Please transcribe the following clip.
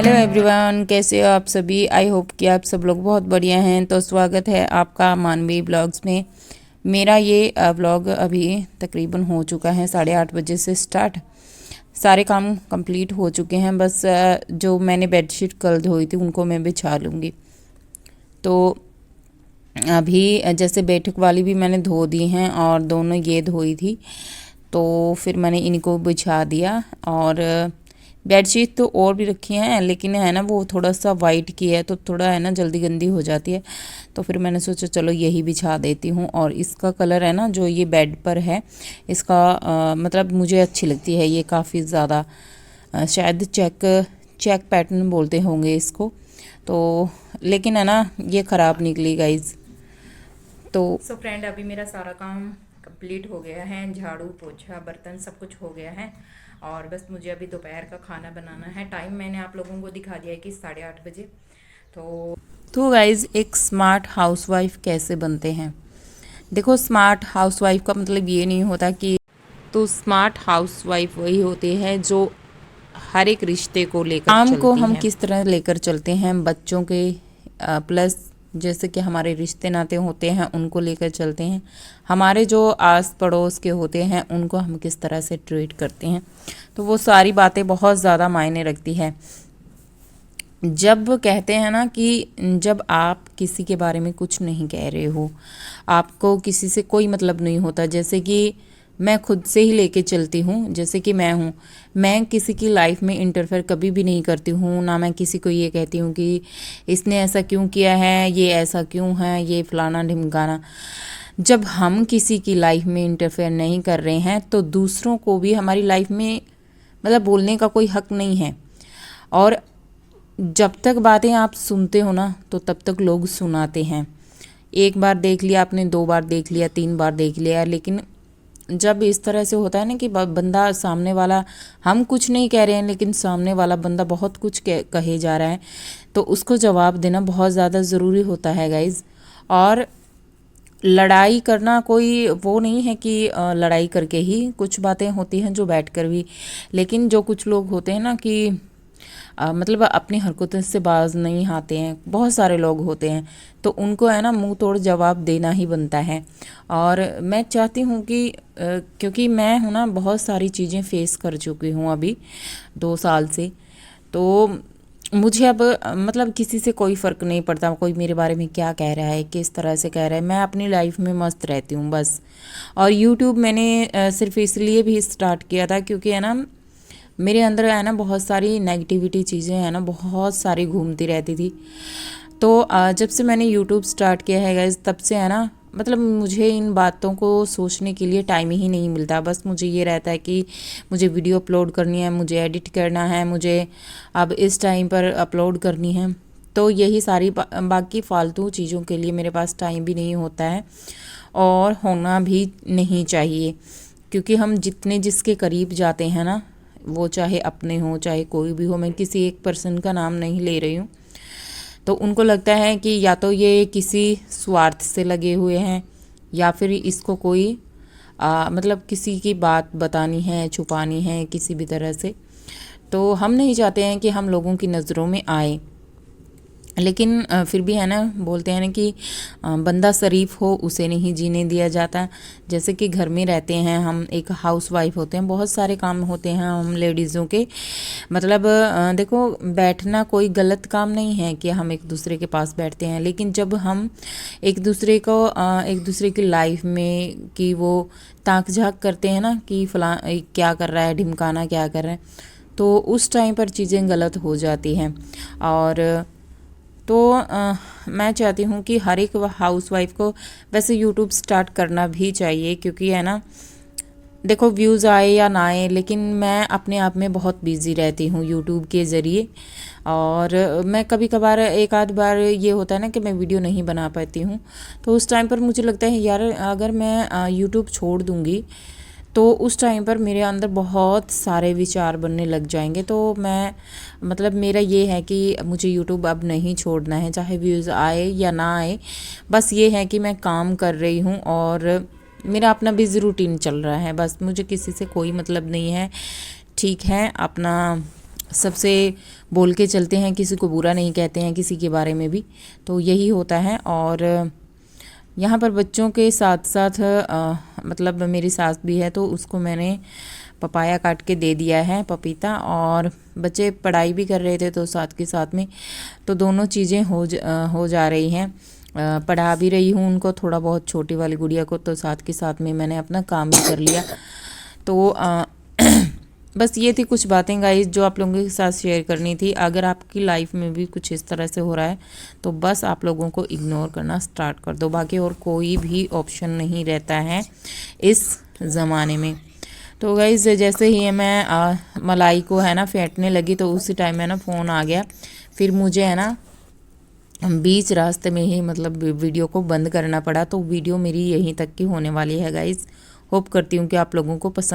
Hello everyone, कैसे हो आप सभी। आई होप कि आप सब लोग बहुत बढ़िया हैं। तो स्वागत है आपका मानवी ब्लॉग्स में। मेरा ये व्लॉग अभी तकरीबन हो चुका है 8:30 बजे से स्टार्ट। सारे काम कंप्लीट हो चुके हैं। बस जो मैंने बेडशीट कल धोई थी उनको मैं बिछा लूँगी। तो अभी जैसे बैठक वाली भी मैंने धो दी हैं और दोनों ये धोई थी, तो फिर मैंने इनको बिछा दिया। और बेडशीट तो और भी रखी हैं, लेकिन है ना वो थोड़ा सा वाइट की है तो थोड़ा है ना जल्दी गंदी हो जाती है। तो फिर मैंने सोचा चलो यही बिछा देती हूँ। और इसका कलर है ना जो ये बेड पर है, इसका मतलब मुझे अच्छी लगती है ये काफ़ी ज़्यादा। शायद चेक पैटर्न बोलते होंगे इसको। तो लेकिन है ना ये ख़राब निकली गाइज। तो फ्रेंड अभी मेरा सारा काम कंप्लीट हो गया है। झाड़ू पोछा बर्तन सब कुछ हो गया है और बस मुझे अभी दोपहर का खाना बनाना है। टाइम मैंने आप लोगों को दिखा दिया है कि 8:30 बजे। तो गाइज एक स्मार्ट हाउसवाइफ कैसे बनते हैं। देखो, स्मार्ट हाउसवाइफ का मतलब ये नहीं होता कि, तो स्मार्ट हाउसवाइफ वही होती है जो हर एक रिश्ते को लेकर काम को हम किस तरह लेकर चलते हैं, बच्चों के प्लस जैसे कि हमारे रिश्ते नाते होते हैं उनको लेकर चलते हैं, हमारे जो आस पड़ोस के होते हैं उनको हम किस तरह से ट्रीट करते हैं। तो वो सारी बातें बहुत ज़्यादा मायने रखती है। जब कहते हैं ना कि जब आप किसी के बारे में कुछ नहीं कह रहे हो, आपको किसी से कोई मतलब नहीं होता। जैसे कि मैं खुद से ही लेके चलती हूँ, जैसे कि मैं हूँ, मैं किसी की लाइफ में इंटरफेयर कभी भी नहीं करती हूँ। ना मैं किसी को ये कहती हूँ कि इसने ऐसा क्यों किया है, ये ऐसा क्यों है, ये फलाना ढिमकाना। जब हम किसी की लाइफ में इंटरफेयर नहीं कर रहे हैं तो दूसरों को भी हमारी लाइफ में मतलब बोलने का कोई हक नहीं है। और जब तक बातें आप सुनते हो ना तो तब तक लोग सुनाते हैं। एक बार देख लिया आपने, 2 बार देख लिया, 3 बार देख लिया, लेकिन जब इस तरह से होता है ना कि बंदा सामने वाला, हम कुछ नहीं कह रहे हैं लेकिन सामने वाला बंदा बहुत कुछ कहे जा रहा है, तो उसको जवाब देना बहुत ज़्यादा ज़रूरी होता है गाइज़। और लड़ाई करना कोई वो नहीं है कि लड़ाई करके ही, कुछ बातें होती हैं जो बैठकर भी, लेकिन जो कुछ लोग होते हैं ना कि मतलब अपनी हरकतों से बाज नहीं आते हैं, बहुत सारे लोग होते हैं, तो उनको है ना मुंह तोड़ जवाब देना ही बनता है। और मैं चाहती हूँ कि क्योंकि मैं हूँ ना बहुत सारी चीज़ें फेस कर चुकी हूँ अभी 2 साल से, तो मुझे अब मतलब किसी से कोई फ़र्क नहीं पड़ता कोई मेरे बारे में क्या कह रहा है, किस तरह से कह रहा है। मैं अपनी लाइफ में मस्त रहती हूँ बस। और यूट्यूब मैंने सिर्फ इसलिए भी स्टार्ट किया था क्योंकि है ना मेरे अंदर है ना बहुत सारी नेगेटिविटी चीज़ें हैं ना बहुत सारी घूमती रहती थी। तो जब से मैंने यूट्यूब स्टार्ट किया है गाइस, तब से है ना मतलब मुझे इन बातों को सोचने के लिए टाइम ही नहीं मिलता। बस मुझे ये रहता है कि मुझे वीडियो अपलोड करनी है, मुझे एडिट करना है, मुझे अब इस टाइम पर अपलोड करनी है। तो यही सारी बाकी फ़ालतू चीज़ों के लिए मेरे पास टाइम भी नहीं होता है और होना भी नहीं चाहिए। क्योंकि हम जितने जिसके करीब जाते हैं ना, वो चाहे अपने हो चाहे कोई भी हो, मैं किसी एक पर्सन का नाम नहीं ले रही हूँ, तो उनको लगता है कि या तो ये किसी स्वार्थ से लगे हुए हैं या फिर इसको कोई मतलब किसी की बात बतानी है, छुपानी है किसी भी तरह से। तो हम नहीं चाहते हैं कि हम लोगों की नज़रों में आए, लेकिन फिर भी है ना बोलते हैं ना कि बंदा शरीफ हो उसे नहीं जीने दिया जाता। जैसे कि घर में रहते हैं हम, एक हाउसवाइफ होते हैं, बहुत सारे काम होते हैं हम लेडीज़ों के। मतलब देखो, बैठना कोई गलत काम नहीं है कि हम एक दूसरे के पास बैठते हैं, लेकिन जब हम एक दूसरे को एक दूसरे की लाइफ में कि वो ताक झाक करते हैं ना कि फला क्या कर रहा है, ढिमकाना क्या कर रहा है, तो उस टाइम पर चीज़ें गलत हो जाती हैं। और तो मैं चाहती हूँ कि हर एक हाउसवाइफ को वैसे यूट्यूब स्टार्ट करना भी चाहिए, क्योंकि है ना देखो व्यूज़ आए या ना आए, लेकिन मैं अपने आप में बहुत बिज़ी रहती हूँ यूट्यूब के ज़रिए। और मैं कभी कभार एक आध बार ये होता है ना कि मैं वीडियो नहीं बना पाती हूँ, तो उस टाइम पर मुझे लगता है यार अगर मैं यूट्यूब छोड़ दूँगी तो उस टाइम पर मेरे अंदर बहुत सारे विचार बनने लग जाएंगे। तो मैं मतलब मेरा ये है कि मुझे यूट्यूब अब नहीं छोड़ना है, चाहे व्यूज़ आए या ना आए। बस ये है कि मैं काम कर रही हूँ और मेरा अपना बिज़ी रूटीन चल रहा है, बस मुझे किसी से कोई मतलब नहीं है। ठीक है, अपना सबसे बोल के चलते हैं, किसी को बुरा नहीं कहते हैं किसी के बारे में भी, तो यही होता है। और यहाँ पर बच्चों के साथ साथ मतलब मेरी सास भी है, तो उसको मैंने पपाया काट के दे दिया है, पपीता। और बच्चे पढ़ाई भी कर रहे थे तो साथ के साथ में तो दोनों चीज़ें हो जा रही हैं। पढ़ा भी रही हूँ उनको थोड़ा बहुत, छोटी वाली गुड़िया को, तो साथ के साथ में मैंने अपना काम भी कर लिया। तो बस ये थी कुछ बातें गाइस जो आप लोगों के साथ शेयर करनी थी। अगर आपकी लाइफ में भी कुछ इस तरह से हो रहा है तो बस आप लोगों को इग्नोर करना स्टार्ट कर दो, बाकी और कोई भी ऑप्शन नहीं रहता है इस ज़माने में। तो गाइस जैसे ही मैं मलाई को है ना फेंटने लगी तो उसी टाइम में ना फ़ोन आ गया, फिर मुझे है ना बीच रास्ते में ही मतलब वीडियो को बंद करना पड़ा। तो वीडियो मेरी यहीं तक की होने वाली है गाइस। होप करती हूँ कि आप लोगों को पसंद